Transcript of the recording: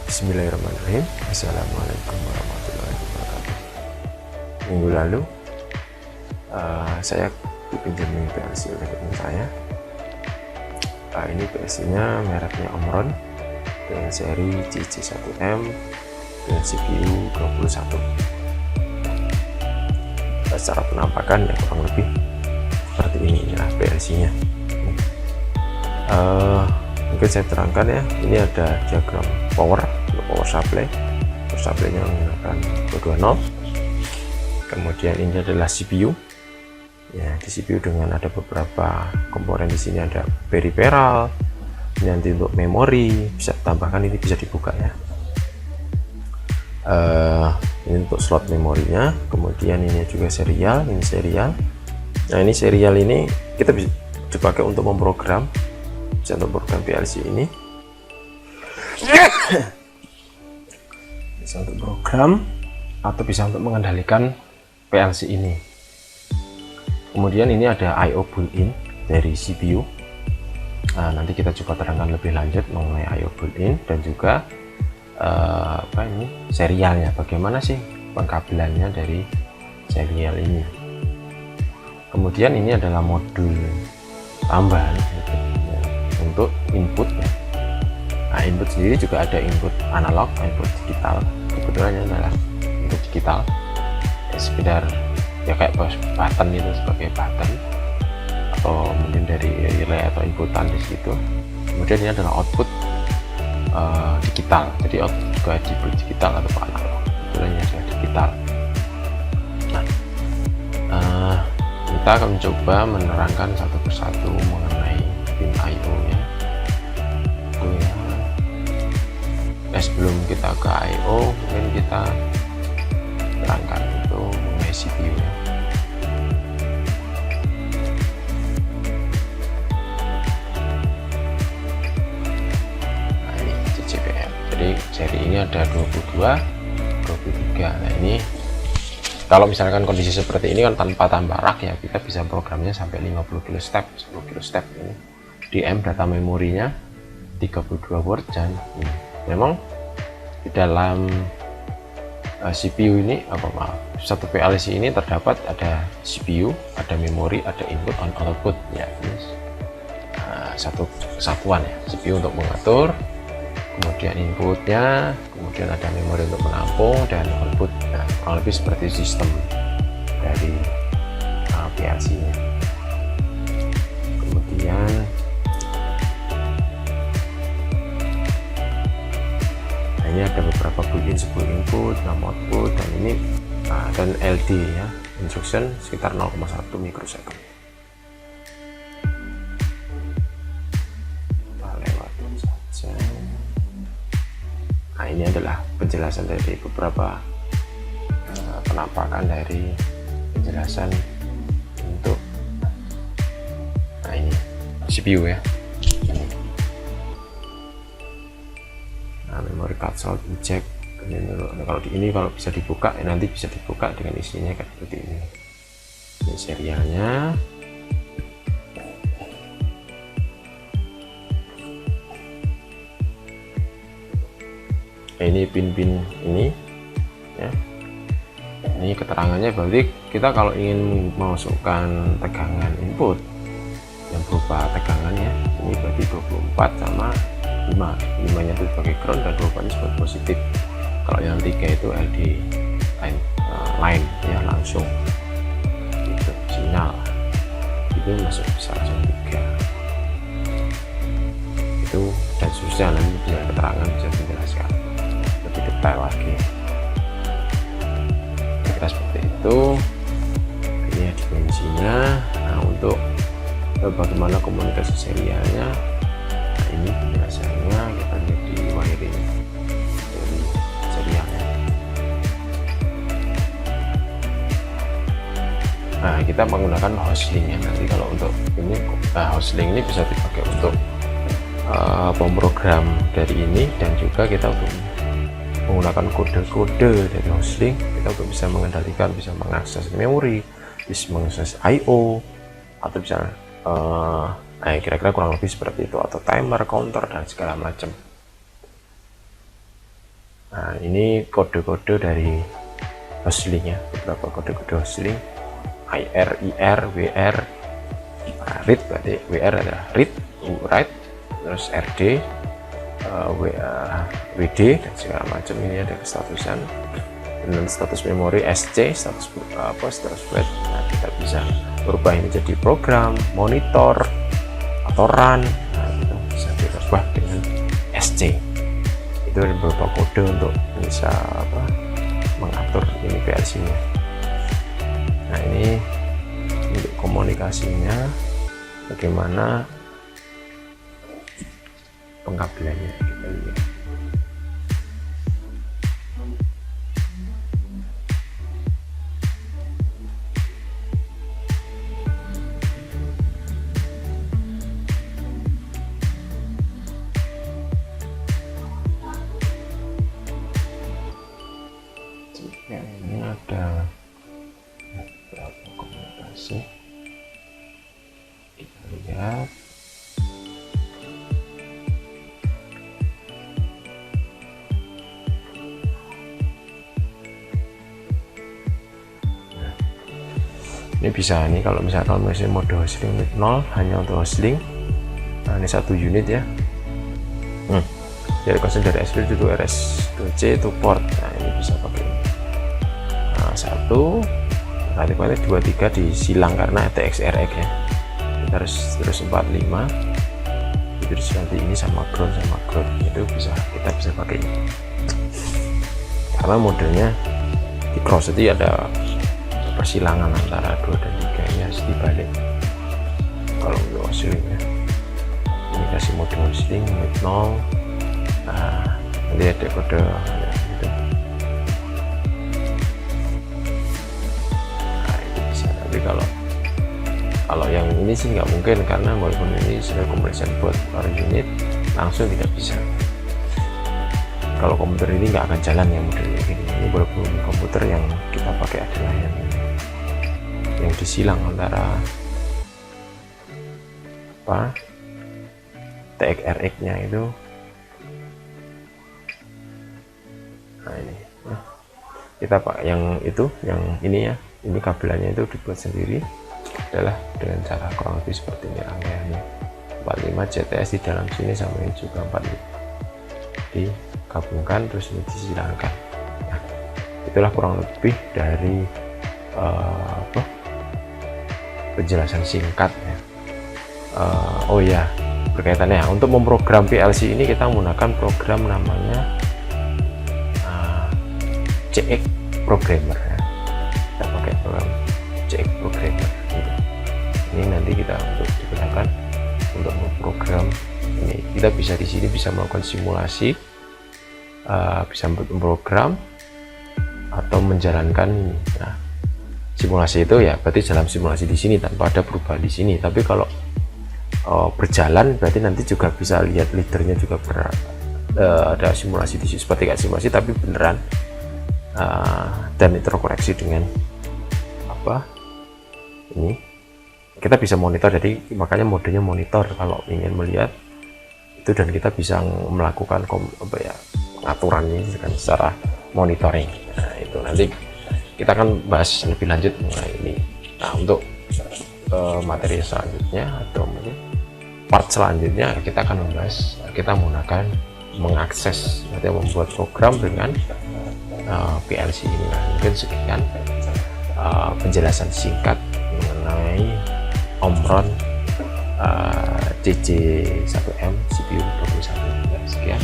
Bismillahirrahmanirrahim. Assalamualaikum warahmatullahi wabarakatuh. Minggu lalu saya dipinjami PLC oleh teman saya. Ini PLC-nya mereknya Omron dengan seri CC1M dengan CPU 21. Secara penampakan ya kurang lebih seperti ini, inilah PLC-nya. Mungkin saya terangkan ya, ini ada diagram power supply nya menggunakan 220. Kemudian ini adalah CPU ya, di CPU dengan ada beberapa komponen. Di sini ada peripheral, ini nanti untuk memori bisa tambahkan, ini bisa dibuka ya. Ini untuk slot memorinya. Kemudian ini juga serial, ini serial. Nah, ini serial ini kita bisa dipakai untuk memprogram, bisa untuk program PLC ini. Bisa untuk program atau bisa untuk mengendalikan PLC ini. Kemudian ini ada I/O built-in dari CPU. Nanti kita coba terangkan lebih lanjut mengenai I/O built-in dan juga ini serialnya, bagaimana sih pengkabelannya dari serial ini. Kemudian ini adalah modul tambahan untuk input ya. Nah, input sendiri juga ada input analog, input digital. Kebetulan ini adalah input digital ya, sekedar ya kayak button itu, sebagai button atau mungkin dari relay atau inputan di situ. Kemudian ini adalah output digital, jadi output juga input digital atau analog. Kebetulan ini adalah digital. Nah, kita akan mencoba menerangkan satu persatu mengenai pin I/O nya. Sebelum kita ke I/O, mungkin kita terangkan itu mengenai CPU nya. Nah, ini CCPM, jadi seri ini ada 22, 23. Nah, ini kalau misalkan kondisi seperti ini kan tanpa tambah rak ya, kita bisa programnya sampai 50 kilo step, 10 kilo step. Ini DM data memorinya 32 word, dan memang di dalam CPU ini satu PLC ini terdapat ada CPU, ada memori, ada input on output ya. Ini satu kesatuan ya, CPU untuk mengatur, kemudian inputnya, kemudian ada memori untuk menampung, dan output. Nah, kurang lebih seperti sistem dari PLC nya. Kemudian ini ada beberapa built-in, sebuah input, 6 output, dan ini dan LD ya, instruction sekitar 0,1 mikrosecond. Kita lewatin saja. Nah, ini adalah penjelasan dari beberapa penampakan dari penjelasan untuk ini CPU ya. Memory card slot eject. Kalau di ini kalau bisa dibuka ya, nanti bisa dibuka dengan isinya kayak seperti ini. Ini serialnya. Ini pin-pin ini ya. Ini keterangannya, berarti kita kalau ingin memasukkan tegangan input yang berupa tegangannya, ini berarti 24 sama 5 nya itu sebagai ground dan 24 nya sebagai positif. Kalau yang 3 itu LD line ya, langsung itu sinyal itu masuk bisa langsung 3 itu, dan seterusnya. Nanti bisa keterangan bisa dijelaskan lebih detail lagi. Kira seperti itu. Ini ya dimensinya. Nah, untuk bagaimana komunikasi serialnya, ini penjelasannya kita lihat di wiring dari serialnya. Nah, kita menggunakan housing ya. Nanti kalau untuk ini housing ini bisa dipakai untuk pemrogram dari ini, dan juga kita untuk menggunakan kode-kode dari housing, kita untuk bisa mengendalikan, bisa mengakses memori, bisa mengakses I/O, atau bisa kira-kira kurang lebih seperti itu, atau timer, counter, dan segala macam. Nah, ini kode-kode dari host link ya, beberapa kode-kode host link, IR, IR, WR, read, berarti WR adalah read, write, terus RD, WD dan segala macam. Ini ada statusan dan status memori, SC, status status wait. Nah, kita bisa berubah ini jadi program, monitor, atau run. Nah, itu bisa dirubah dengan SC. Itu ada beberapa kode untuk bisa mengatur ini PLC-nya. Nah, ini untuk komunikasinya, bagaimana pengkabelannya kita lihat. Ya, ini ada beberapa komunikasi, kita lihat. Ini bisa nih kalau misalkan masih mode hosting 0 hanya untuk hosting. Nah, ini 1 unit ya. Jadi konsen dari S2 itu RS2C itu port. Nah, ini bisa pakai ini. Nah, 1 nanti 2 3 disilang karena TXRX ya. Kita harus terus 45. Terus nanti ini sama ground itu kita bisa pakai ini. Karena modenya di cross itu ada persilangan antara 2 dan 3, ini harus dibalik kalau untuk hosting ya. Ini kasih mode hosting 0. Nah, nanti ada kode ya, gitu. Nah, itu bisa. Tapi kalau yang ini sih nggak mungkin, karena walaupun ini sudah komunikasi buat per unit langsung tidak bisa. Kalau komputer ini nggak akan jalan yang modelnya gini. Ini walaupun komputer yang kita pakai adalah yang disilang antara TXRX nya itu. Nah, ini kita pak yang ini ya, ini kabelannya itu dibuat sendiri adalah dengan cara kurang lebih seperti ini rangkaiannya. 45 JTS di dalam sini, sama ini juga 45 digabungkan terus ini disilangkan. Nah, itulah kurang lebih dari penjelasan singkat ya. Oh ya, berkaitannya untuk memprogram PLC ini kita menggunakan program namanya CX Programmer ya. Kita pakai program CX Programmer gitu. Ini nanti kita untuk digunakan untuk memprogram ini. Kita bisa di sini bisa melakukan simulasi, bisa memprogram atau menjalankan ini. Nah, simulasi itu ya berarti dalam simulasi di sini tanpa ada perubahan di sini. Tapi kalau berjalan berarti nanti juga bisa lihat leadernya juga ada simulasi di sini, seperti kayak simulasi tapi beneran, dan itu terkoreksi dengan ini kita bisa monitor. Jadi makanya modenya monitor kalau ingin melihat itu, dan kita bisa melakukan pengaturannya dengan secara monitoring. Nah, itu nanti kita akan bahas lebih lanjut mengenai ini. Nah, untuk materi selanjutnya atau mungkin part selanjutnya kita akan membahas kita mengakses atau membuat program dengan PLC ini. Nah, mungkin sekian penjelasan singkat mengenai Omron CC1M CPU 21. Sekian.